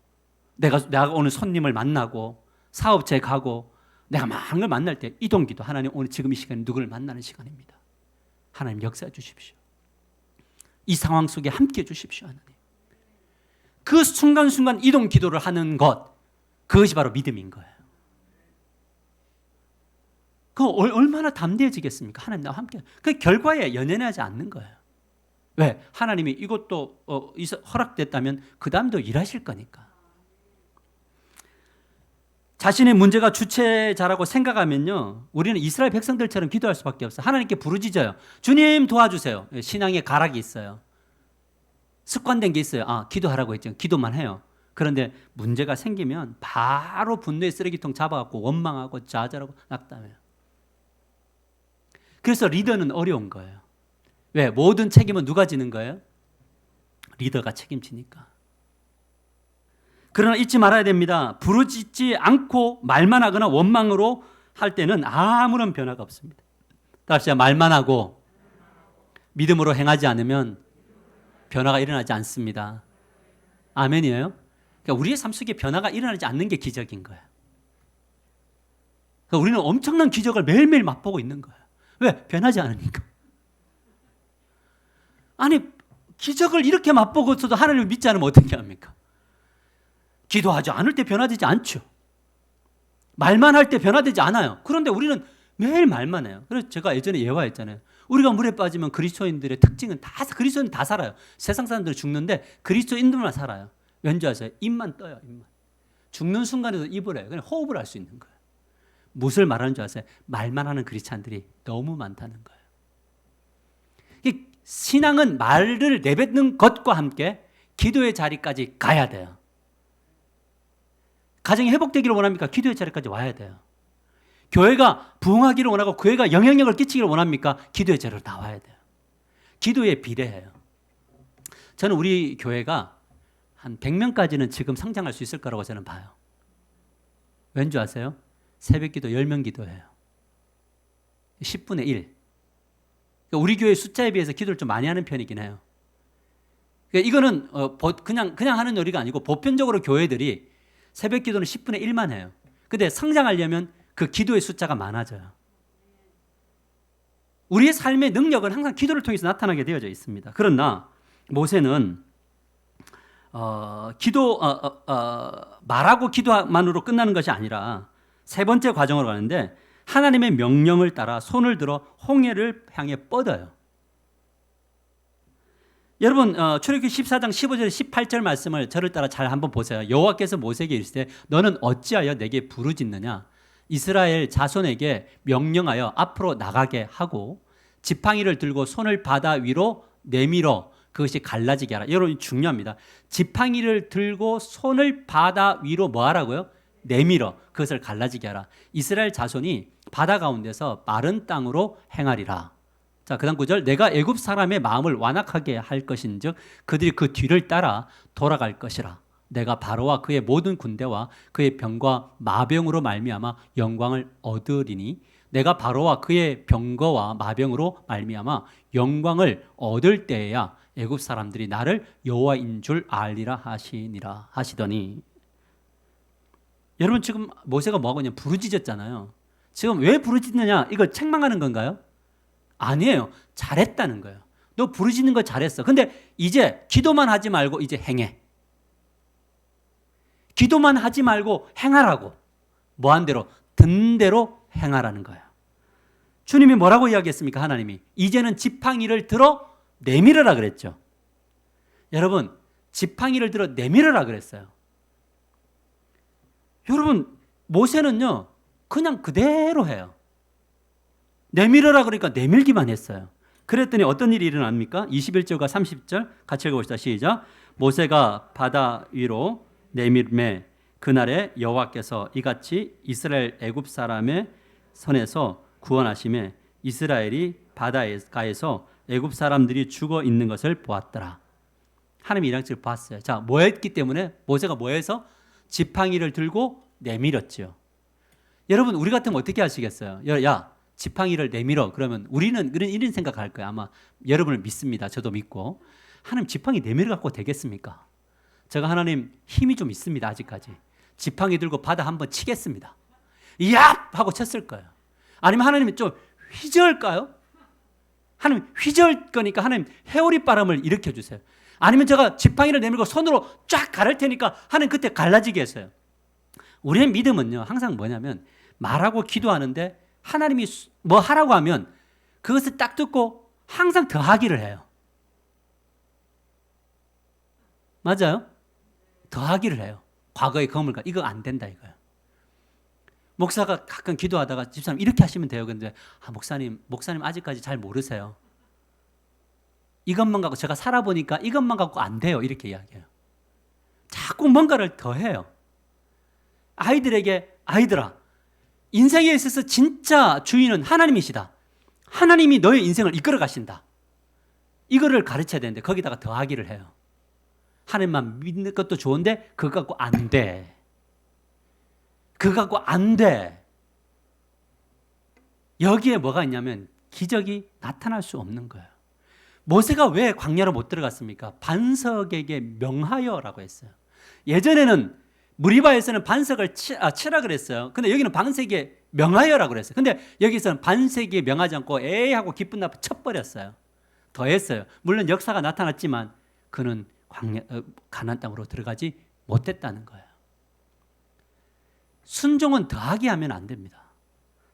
내가 오늘 손님을 만나고, 사업체에 가고, 내가 막을 만날 때 이동기도, 하나님 오늘 지금 이 시간에 누구를 만나는 시간입니다. 하나님 역사해 주십시오. 이 상황 속에 함께해 주십시오. 하나님. 그 순간순간 이동 기도를 하는 것, 그것이 바로 믿음인 거예요. 그 얼마나 담대해지겠습니까? 하나님 나와 함께. 그 결과에 연연하지 않는 거예요. 왜? 하나님이 이것도 허락됐다면 그 다음도 일하실 거니까. 자신의 문제가 주체자라고 생각하면요, 우리는 이스라엘 백성들처럼 기도할 수밖에 없어요. 하나님께 부르짖어요. 주님 도와주세요. 신앙의 가락이 있어요. 습관된 게 있어요. 기도하라고 했죠. 기도만 해요. 그런데 문제가 생기면 바로 분노의 쓰레기통 잡아갖고 원망하고 좌절하고 낙담해요. 그래서 리더는 어려운 거예요. 왜? 모든 책임은 누가 지는 거예요? 리더가 책임지니까. 그러나 잊지 말아야 됩니다. 부르짖지 않고 말만 하거나 원망으로 할 때는 아무런 변화가 없습니다. 다시 말만 하고 믿음으로 행하지 않으면 변화가 일어나지 않습니다. 아멘이에요? 그러니까 우리의 삶 속에 변화가 일어나지 않는 게 기적인 거예요. 그러니까 우리는 엄청난 기적을 매일매일 맛보고 있는 거예요. 왜? 변하지 않으니까. 아니, 기적을 이렇게 맛보고서도 하나님을 믿지 않으면 어떻게 합니까? 기도하지 않을 때 변화되지 않죠. 말만 할 때 변화되지 않아요. 그런데 우리는 매일 말만 해요. 그래서 제가 예전에 예화했잖아요. 우리가 물에 빠지면 그리스도인들의 특징은 그리스도인 다 살아요. 세상 사람들은 죽는데 그리스도인들만 살아요. 왠지 아세요? 입만 떠요. 입만. 죽는 순간에도 입을 해요. 그냥 호흡을 할 수 있는 거예요. 무엇을 말하는 줄 아세요? 말만 하는 크리스찬들이 너무 많다는 거예요. 이 신앙은 말을 내뱉는 것과 함께 기도의 자리까지 가야 돼요. 가정이 회복되기를 원합니까? 기도의 자리까지 와야 돼요. 교회가 부흥하기를 원하고 교회가 영향력을 끼치기를 원합니까? 기도의 자리로 나와야 돼요. 기도에 비례해요. 저는 우리 교회가 한 100명까지는 지금 성장할 수 있을 거라고 저는 봐요. 왠지 아세요? 새벽 기도 10명 기도해요. 10분의 1. 그러니까 우리 교회 숫자에 비해서 기도를 좀 많이 하는 편이긴 해요. 그러니까 이거는 그냥 하는 놀이가 아니고 보편적으로 교회들이 새벽 기도는 10분의 1만 해요. 근데 성장하려면 그 기도의 숫자가 많아져요. 우리의 삶의 능력은 항상 기도를 통해서 나타나게 되어져 있습니다. 그러나 모세는 말하고 기도만으로 끝나는 것이 아니라 세 번째 과정으로 가는데 하나님의 명령을 따라 손을 들어 홍해를 향해 뻗어요. 여러분 출애굽기 14장 15절 18절 말씀을 저를 따라 잘 한번 보세요. 여호와께서 모세에게 이르시되 너는 어찌하여 내게 부르짖느냐? 이스라엘 자손에게 명령하여 앞으로 나가게 하고 지팡이를 들고 손을 바다 위로 내밀어 그것이 갈라지게 하라. 여러분 중요합니다. 지팡이를 들고 손을 바다 위로 뭐 하라고요? 내밀어 그것을 갈라지게 하라. 이스라엘 자손이 바다 가운데서 마른 땅으로 행하리라. 자, 그다음 9절 내가 애굽 사람의 마음을 완악하게 할 것인즉 그들이 그 뒤를 따라 돌아갈 것이라. 내가 바로와 그의 모든 군대와 그의 병과 마병으로 말미암아 영광을 얻으리니 내가 바로와 그의 병거와 마병으로 말미암아 영광을 얻을 때에야 애굽 사람들이 나를 여호와인 줄 알리라 하시니라 하시더니. 여러분 지금 모세가 뭐하고 있냐? 부르짖었잖아요. 지금 왜 부르짖느냐? 이거 책망하는 건가요? 아니에요. 잘했다는 거예요. 너 부르짖는 거 잘했어. 근데 이제 기도만 하지 말고 이제 행해. 기도만 하지 말고 행하라고. 뭐한 대로? 든 대로 행하라는 거예요. 주님이 뭐라고 이야기했습니까? 하나님이. 이제는 지팡이를 들어 내밀어라 그랬죠. 여러분 지팡이를 들어 내밀어라 그랬어요. 여러분 모세는요 그냥 그대로 해요. 내밀어라 그러니까 내밀기만 했어요. 그랬더니 어떤 일이 일어납니까? 21절과 30절 같이 읽어봅시다. 시작. 모세가 바다 위로 내밀매 그날에 여호와께서 이같이 이스라엘 애굽 사람의 손에서 구원하심에 이스라엘이 바다가에서 애굽 사람들이 죽어 있는 것을 보았더라. 하나님이 이 양식을 봤어요. 자, 뭐 했기 때문에 모세가 뭐 해서 지팡이를 들고 내밀었죠. 여러분 우리 같으면 어떻게 하시겠어요? 야 지팡이를 내밀어. 그러면 우리는 이런 생각할 거예요. 아마 여러분을 믿습니다. 저도 믿고. 하나님 지팡이 내밀어 갖고 되겠습니까? 제가 하나님 힘이 좀 있습니다. 아직까지. 지팡이 들고 바다 한번 치겠습니다. 야! 하고 쳤을 거예요. 아니면 하나님이 좀 휘저을까요? 하나님 휘저을 거니까 하나님 회오리 바람을 일으켜 주세요. 아니면 제가 지팡이를 내밀고 손으로 쫙 가를 테니까 하나님 그때 갈라지게 했어요. 우리의 믿음은요, 항상 뭐냐면 말하고 기도하는데 하나님이 뭐 하라고 하면 그것을 딱 듣고 항상 더하기를 해요. 맞아요? 더하기를 해요. 과거의 거물과 이거 안 된다 이거예요. 목사가 가끔 기도하다가 집사님 이렇게 하시면 돼요. 근데 목사님 아직까지 잘 모르세요. 이것만 갖고 제가 살아보니까 이것만 갖고 안 돼요. 이렇게 이야기해요. 자꾸 뭔가를 더해요. 아이들아, 인생에 있어서 진짜 주인은 하나님이시다. 하나님이 너의 인생을 이끌어 가신다. 이거를 가르쳐야 되는데 거기다가 더하기를 해요. 하나님만 믿는 것도 좋은데 그거 갖고 안 돼. 그거 갖고 안 돼. 여기에 뭐가 있냐면 기적이 나타날 수 없는 거예요. 모세가 왜 광야로 못 들어갔습니까? 반석에게 명하여라고 했어요. 예전에는 무리바에서는 반석을 치라 그랬어요. 근데 여기는 반석에 명하여라고 그랬어요. 근데 여기서는 반석에 명하지 않고 에이 하고 기쁜 나팔 쳐버렸어요. 더했어요. 물론 역사가 나타났지만 그는 가나안 땅으로 들어가지 못했다는 거예요. 순종은 더하기 하면 안 됩니다.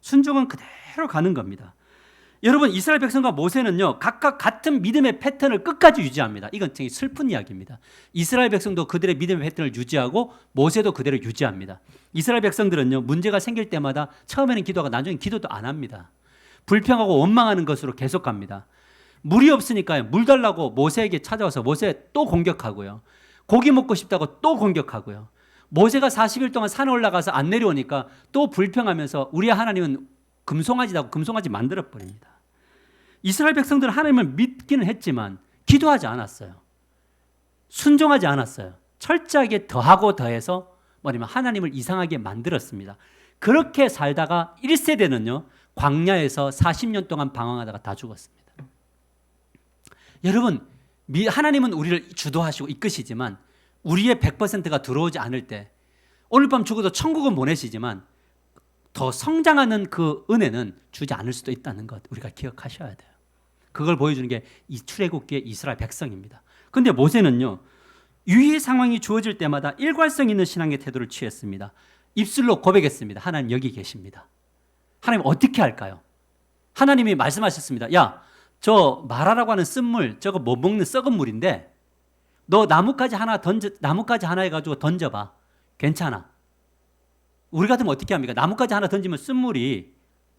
순종은 그대로 가는 겁니다. 여러분, 이스라엘 백성과 모세는요, 각각 같은 믿음의 패턴을 끝까지 유지합니다. 이건 되게 슬픈 이야기입니다. 이스라엘 백성도 그들의 믿음의 패턴을 유지하고 모세도 그대로 유지합니다. 이스라엘 백성들은요, 문제가 생길 때마다 처음에는 기도하고 나중에 기도도 안 합니다. 불평하고 원망하는 것으로 계속 갑니다. 물이 없으니까요, 물 달라고 모세에게 찾아와서 모세 또 공격하고요. 고기 먹고 싶다고 또 공격하고요. 모세가 40일 동안 산에 올라가서 안 내려오니까 또 불평하면서 우리 하나님은 금송아지라고 금송아지 만들어버립니다. 이스라엘 백성들은 하나님을 믿기는 했지만 기도하지 않았어요. 순종하지 않았어요. 철저하게 더하고 더해서 뭐냐면 하나님을 이상하게 만들었습니다. 그렇게 살다가 1세대는요, 광야에서 40년 동안 방황하다가 다 죽었습니다. 여러분, 하나님은 우리를 주도하시고 이끄시지만 우리의 100%가 들어오지 않을 때 오늘 밤 죽어도 천국은 보내시지만 더 성장하는 그 은혜는 주지 않을 수도 있다는 것 우리가 기억하셔야 돼요. 그걸 보여주는 게 이 출애굽기의 이스라엘 백성입니다. 그런데 모세는요, 유의 상황이 주어질 때마다 일관성 있는 신앙의 태도를 취했습니다. 입술로 고백했습니다. 하나님 여기 계십니다. 하나님 어떻게 할까요? 하나님이 말씀하셨습니다. 야, 저 마라라고 하는 쓴물, 저거 못 먹는 썩은 물인데 너 나뭇가지 하나 해가지고 던져봐. 괜찮아. 우리 같으면 어떻게 합니까? 나뭇가지 하나 던지면 쓴물이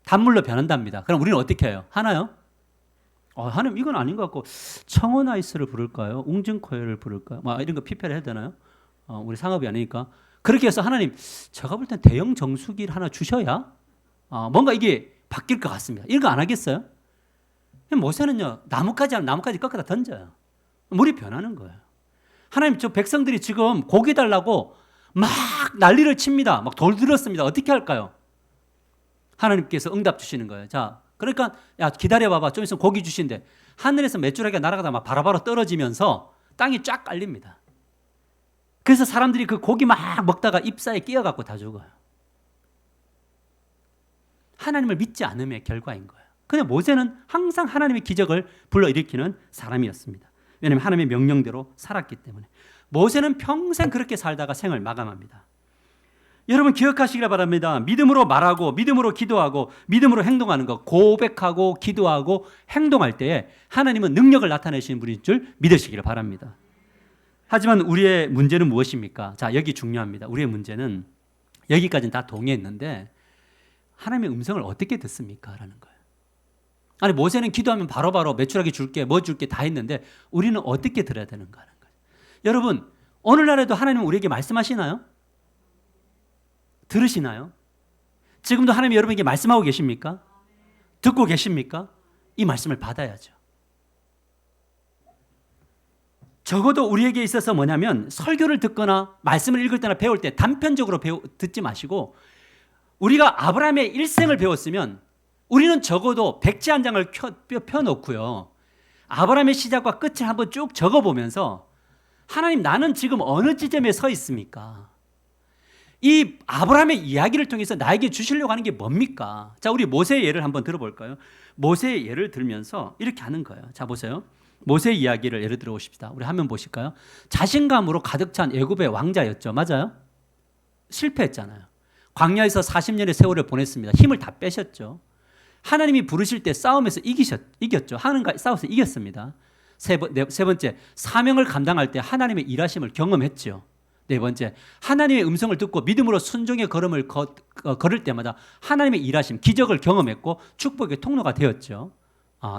단물로 변한답니다. 그럼 우리는 어떻게 해요? 하나요? 하나님 이건 아닌 것 같고 청원 아이스를 부를까요? 웅진코일을 부를까요? 이런 거 피폐를 해야 되나요? 우리 상업이 아니니까. 그렇게 해서 하나님 제가 볼 땐 대형 정수기를 하나 주셔야 뭔가 이게 바뀔 것 같습니다. 이런 거 안 하겠어요? 모세는요, 나뭇가지 꺾어다 던져요. 물이 변하는 거예요. 하나님 저 백성들이 지금 고기 달라고 막 난리를 칩니다. 막 돌 들었습니다. 어떻게 할까요? 하나님께서 응답 주시는 거예요. 자, 그러니까 야 기다려봐봐. 좀 있으면 고기 주신대. 하늘에서 메추라기가 날아가다 막 바로바로 떨어지면서 땅이 쫙 깔립니다. 그래서 사람들이 그 고기 막 먹다가 잎사에 끼어갖고 다 죽어요. 하나님을 믿지 않음의 결과인 거예요. 근데 모세는 항상 하나님의 기적을 불러일으키는 사람이었습니다. 왜냐하면 하나님의 명령대로 살았기 때문에. 모세는 평생 그렇게 살다가 생을 마감합니다. 여러분 기억하시기를 바랍니다. 믿음으로 말하고 믿음으로 기도하고 믿음으로 행동하는 것, 고백하고 기도하고 행동할 때에 하나님은 능력을 나타내시는 분인 줄 믿으시기를 바랍니다. 하지만 우리의 문제는 무엇입니까? 자, 여기 중요합니다. 우리의 문제는 여기까지는 다 동의했는데 하나님의 음성을 어떻게 듣습니까? 라는 거예요. 아니 모세는 기도하면 바로바로 메추라기 줄게 뭐 줄게 다 했는데 우리는 어떻게 들어야 되는가 하는 거예요. 여러분 오늘날에도 하나님은 우리에게 말씀하시나요? 들으시나요? 지금도 하나님이 여러분에게 말씀하고 계십니까? 듣고 계십니까? 이 말씀을 받아야죠. 적어도 우리에게 있어서 뭐냐면 설교를 듣거나 말씀을 읽을 때나 배울 때 단편적으로 듣지 마시고 우리가 아브라함의 일생을 배웠으면 우리는 적어도 백지 한 장을 펴놓고요. 아브라함의 시작과 끝을 한번 쭉 적어보면서 하나님 나는 지금 어느 지점에 서 있습니까? 이 아브라함의 이야기를 통해서 나에게 주시려고 하는 게 뭡니까? 자, 우리 모세의 예를 한번 들어볼까요? 모세의 예를 들면서 이렇게 하는 거예요. 자, 보세요. 모세의 이야기를 예를 들어 보십시다. 우리 화면 보실까요? 자신감으로 가득 찬 애굽의 왕자였죠. 맞아요? 실패했잖아요. 광야에서 40년의 세월을 보냈습니다. 힘을 다 빼셨죠. 하나님이 부르실 때 싸움에서 이겼죠. 하나님과 싸워서 이겼습니다. 세 번째, 사명을 감당할 때 하나님의 일하심을 경험했죠. 네 번째, 하나님의 음성을 듣고 믿음으로 순종의 걸음을 걸을 때마다 하나님의 일하심, 기적을 경험했고 축복의 통로가 되었죠.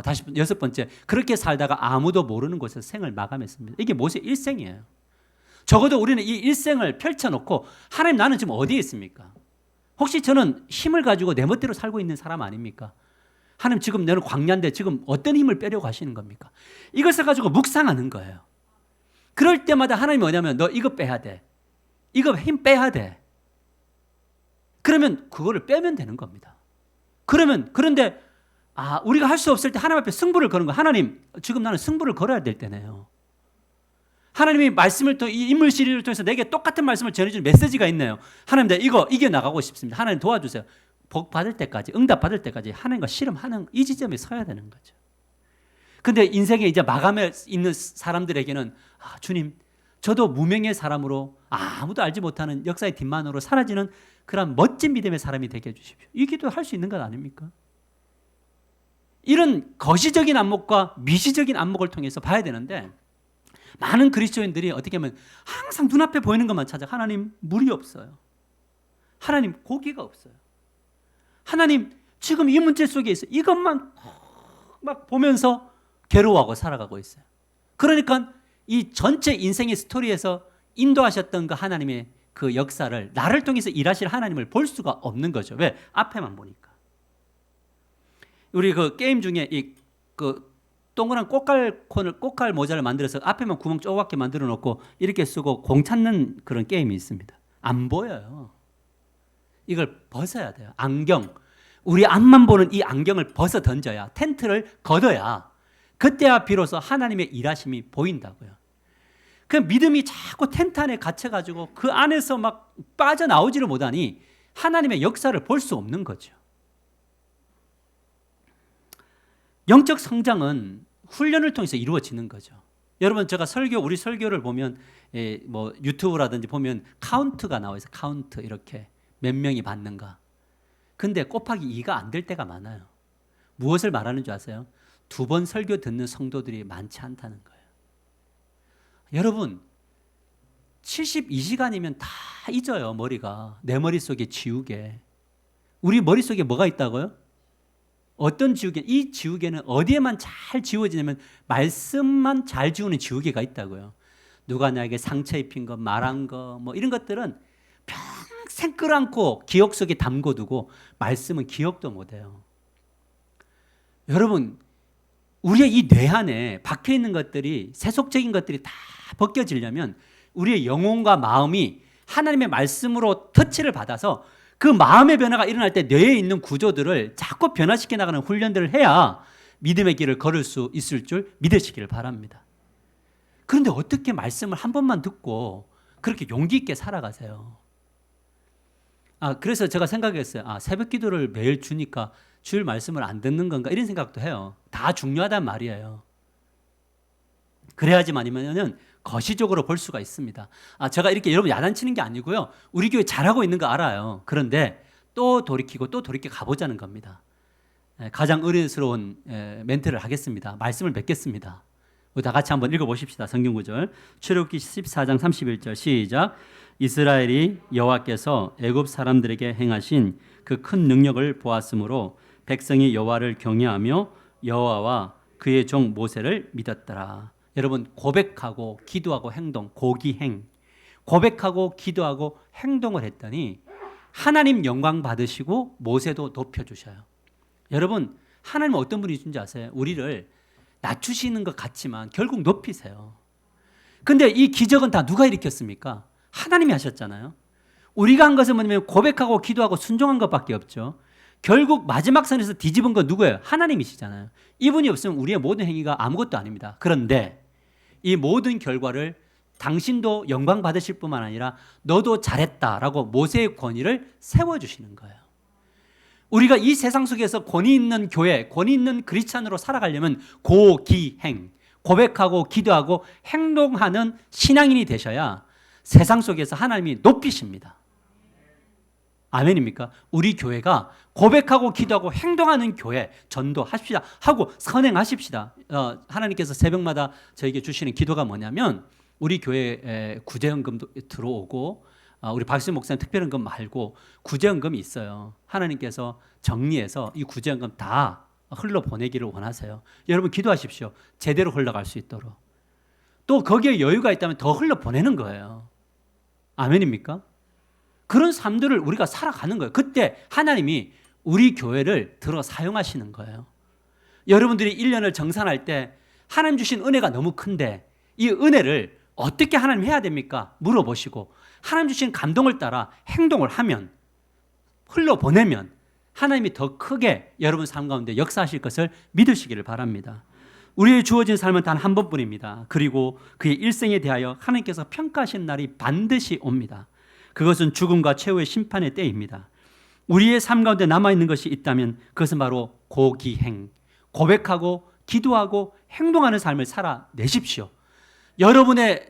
다시 여섯 번째, 그렇게 살다가 아무도 모르는 곳에서 생을 마감했습니다. 이게 모세 일생이에요. 적어도 우리는 이 일생을 펼쳐놓고 하나님, 나는 지금 어디에 있습니까? 혹시 저는 힘을 가지고 내 멋대로 살고 있는 사람 아닙니까? 하나님, 지금 너는 광야인데 지금 어떤 힘을 빼려고 하시는 겁니까? 이것을 가지고 묵상하는 거예요. 그럴 때마다 하나님이 뭐냐면 너 이거 빼야 돼. 이거 힘 빼야 돼. 그러면 그거를 빼면 되는 겁니다. 그런데 우리가 할 수 없을 때 하나님 앞에 승부를 거는 거예요. 하나님, 지금 나는 승부를 걸어야 될 때네요. 하나님이 말씀을 또 이 인물 시리즈를 통해서 내게 똑같은 말씀을 전해주는 메시지가 있네요. 하나님, 내가 이거 이겨나가고 싶습니다. 하나님 도와주세요. 복 받을 때까지, 응답 받을 때까지 하나님과 씨름하는 이 지점에 서야 되는 거죠. 근데 인생에 이제 마감에 있는 사람들에게는 주님, 저도 무명의 사람으로 아무도 알지 못하는 역사의 뒷만으로 사라지는 그런 멋진 믿음의 사람이 되게 해주십시오. 이 기도 할 수 있는 것 아닙니까? 이런 거시적인 안목과 미시적인 안목을 통해서 봐야 되는데 많은 그리스도인들이 어떻게 하면 항상 눈앞에 보이는 것만 찾아. 하나님, 물이 없어요. 하나님, 고기가 없어요. 하나님, 지금 이 문제 속에 있어요. 이것만 막 보면서 괴로워하고 살아가고 있어요. 그러니까 이 전체 인생의 스토리에서 인도하셨던 그 하나님의 그 역사를, 나를 통해서 일하실 하나님을 볼 수가 없는 거죠. 왜? 앞에만 보니까. 우리 그 게임 중에 그 동그란 꽃갈 모자를 만들어서 앞에만 구멍 조그맣게 만들어 놓고 이렇게 쓰고 공 찾는 그런 게임이 있습니다. 안 보여요. 이걸 벗어야 돼요. 안경. 우리 앞만 보는 이 안경을 벗어 던져야, 텐트를 걷어야 그때야 비로소 하나님의 일하심이 보인다고요. 그 믿음이 자꾸 텐트 안에 갇혀가지고 그 안에서 막 빠져나오지를 못하니 하나님의 역사를 볼 수 없는 거죠. 영적 성장은 훈련을 통해서 이루어지는 거죠. 여러분, 제가 우리 설교를 보면 뭐 유튜브라든지 보면 카운트가 나와 있어요. 카운트, 이렇게 몇 명이 받는가. 근데 곱하기 2가 안 될 때가 많아요. 무엇을 말하는 줄 아세요? 2번 설교 듣는 성도들이 많지 않다는 거예요. 여러분, 72시간이면 다 잊어요. 머리가. 내 머릿속에 지우개. 우리 머릿속에 뭐가 있다고요? 어떤 지우개? 이 지우개는 어디에만 잘 지워지냐면 말씀만 잘 지우는 지우개가 있다고요. 누가 나에게 상처 입힌 거, 말한 거, 뭐 이런 것들은 평생 끌어안고 기억 속에 담궈두고 말씀은 기억도 못해요. 여러분, 우리의 이 뇌 안에 박혀있는 것들이, 세속적인 것들이 다 벗겨지려면 우리의 영혼과 마음이 하나님의 말씀으로 터치를 받아서 그 마음의 변화가 일어날 때 뇌에 있는 구조들을 자꾸 변화시켜 나가는 훈련들을 해야 믿음의 길을 걸을 수 있을 줄 믿으시기를 바랍니다. 그런데 어떻게 말씀을 한 번만 듣고 그렇게 용기 있게 살아가세요? 그래서 제가 생각했어요. 새벽 기도를 매일 주니까 주일 말씀을 안 듣는 건가, 이런 생각도 해요. 다 중요하단 말이에요. 그래야지만이면은 거시적으로 볼 수가 있습니다. 제가 이렇게 여러분 야단치는 게 아니고요. 우리 교회 잘하고 있는 거 알아요. 그런데 또 돌이키고 또 돌이켜 가보자는 겁니다. 가장 어른스러운 멘트를 하겠습니다. 말씀을 맺겠습니다. 우리 다 같이 한번 읽어보십시다. 성경구절 출애굽기 14장 31절 시작. 이스라엘이 여호와께서 애굽 사람들에게 행하신 그 큰 능력을 보았으므로 백성이 여호와를 경외하며 여호와와 그의 종 모세를 믿었더라. 여러분, 고백하고 기도하고 행동, 고기행. 고백하고 기도하고 행동을 했더니 하나님 영광 받으시고 모세도 높여주셔요. 여러분, 하나님은 어떤 분이신지 아세요? 우리를 낮추시는 것 같지만 결국 높이세요. 근데 이 기적은 다 누가 일으켰습니까? 하나님이 하셨잖아요. 우리가 한 것은 뭐냐면 고백하고 기도하고 순종한 것밖에 없죠. 결국 마지막 선에서 뒤집은 건 누구예요? 하나님이시잖아요. 이분이 없으면 우리의 모든 행위가 아무것도 아닙니다. 그런데 이 모든 결과를 당신도 영광 받으실 뿐만 아니라 너도 잘했다라고 모세의 권위를 세워주시는 거예요. 우리가 이 세상 속에서 권위 있는 교회, 권위 있는 크리스찬으로 살아가려면 고기행, 고백하고 기도하고 행동하는 신앙인이 되셔야 세상 속에서 하나님이 높이십니다. 아멘입니까? 우리 교회가 고백하고 기도하고 행동하는 교회, 전도합시다 하고 선행하십시다. 하나님께서 새벽마다 저에게 주시는 기도가 뭐냐면 우리 교회에 구제헌금도 들어오고 우리 박수 목사님 특별헌금 말고 구제헌금이 있어요. 하나님께서 정리해서 이 구제헌금 다 흘러보내기를 원하세요. 여러분 기도하십시오. 제대로 흘러갈 수 있도록. 또 거기에 여유가 있다면 더 흘러보내는 거예요. 아멘입니까? 그런 삶들을 우리가 살아가는 거예요. 그때 하나님이 우리 교회를 들어 사용하시는 거예요. 여러분들이 1년을 정산할 때 하나님 주신 은혜가 너무 큰데 이 은혜를 어떻게 하나님 해야 됩니까? 물어보시고 하나님 주신 감동을 따라 행동을 하면, 흘러보내면 하나님이 더 크게 여러분 삶 가운데 역사하실 것을 믿으시기를 바랍니다. 우리의 주어진 삶은 단 한 번뿐입니다. 그리고 그의 일생에 대하여 하나님께서 평가하시는 날이 반드시 옵니다. 그것은 죽음과 최후의 심판의 때입니다. 우리의 삶 가운데 남아있는 것이 있다면 그것은 바로 고기행, 고백하고 기도하고 행동하는 삶을 살아내십시오. 여러분의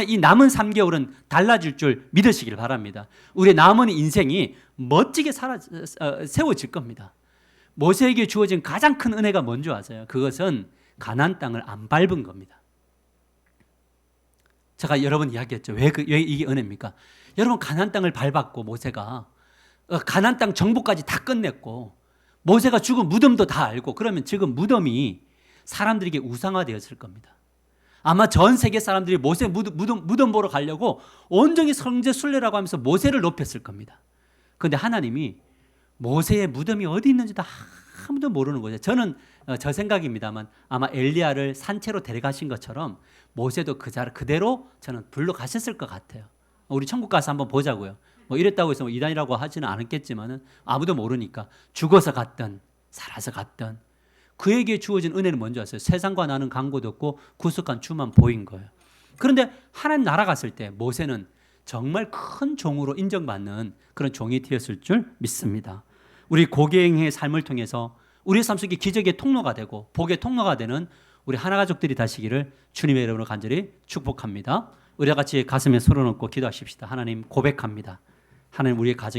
이 남은 3개월은 달라질 줄 믿으시길 바랍니다. 우리의 남은 인생이 멋지게 세워질 겁니다. 모세에게 주어진 가장 큰 은혜가 뭔지 아세요? 그것은 가나안 땅을 안 밟은 겁니다. 제가 여러 번 이야기했죠. 왜 이게 은혜입니까? 여러분 가나안 땅을 밟았고 모세가 가나안 땅 정복까지 다 끝냈고 모세가 죽은 무덤도 다 알고 그러면 지금 무덤이 사람들에게 우상화되었을 겁니다. 아마 전 세계 사람들이 모세 무덤 보러 가려고 온종일 성지순례라고 하면서 모세를 높였을 겁니다. 그런데 하나님이 모세의 무덤이 어디 있는지도 아무도 모르는 거죠. 저는 저 생각입니다만 아마 엘리야를 산채로 데려가신 것처럼 모세도 그 자리 그대로 저는 불러가셨을 것 같아요. 우리 천국 가서 한번 보자고요. 뭐 이랬다고 해서 이단이라고 하지는 않았겠지만 아무도 모르니까 죽어서 갔든 살아서 갔든 그에게 주어진 은혜는 뭔지 아세요? 세상과 나는 강고도 없고 구속한 주만 보인 거예요. 그런데 하나님 나라 갔을 때 모세는 정말 큰 종으로 인정받는 그런 종이 되었을 줄 믿습니다. 우리 고갱의 삶을 통해서 우리의 삶 속에 기적의 통로가 되고 복의 통로가 되는 우리 하나가족들이 되시기를 주님의 이름으로 간절히 축복합니다. 우리와 같이 가슴에 손을 얹고 기도하십시다. 하나님 고백합니다. 하나님 우리의 가정